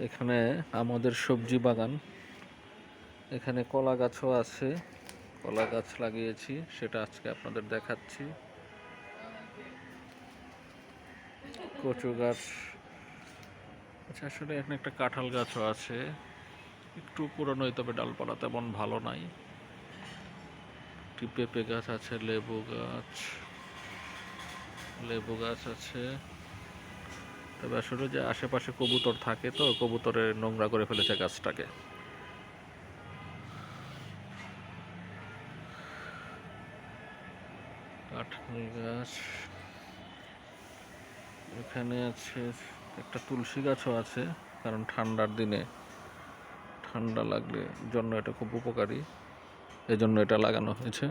এখানে আমাদের সবজি বাগান, এখানে কলা গাছও আছে, কলা গাছ লাগিয়েছি, সেটা আজকে আপনাদের দেখাচ্ছি। কচু গাছ, আচ্ছা আসলে এখানে একটা কাঁঠাল গাছও আছে, একটু পুরনোই, তবে ডালপালা তেমন ভালো নাই। একটি পেঁপে গাছ আছে, লেবু গাছ আছে। তবে আসলে যে আশেপাশে কবুতর থাকে, তো কবুতরে নোংরা করে ফেলেছে গাছটাকে। কাঁঠাল গাছ, এখানে আছে একটা তুলসী গাছও আছে, কারণ ঠান্ডার দিনে ঠান্ডা লাগলে জন্য এটা খুব উপকারী, এজন্য এটা লাগানো হয়েছে।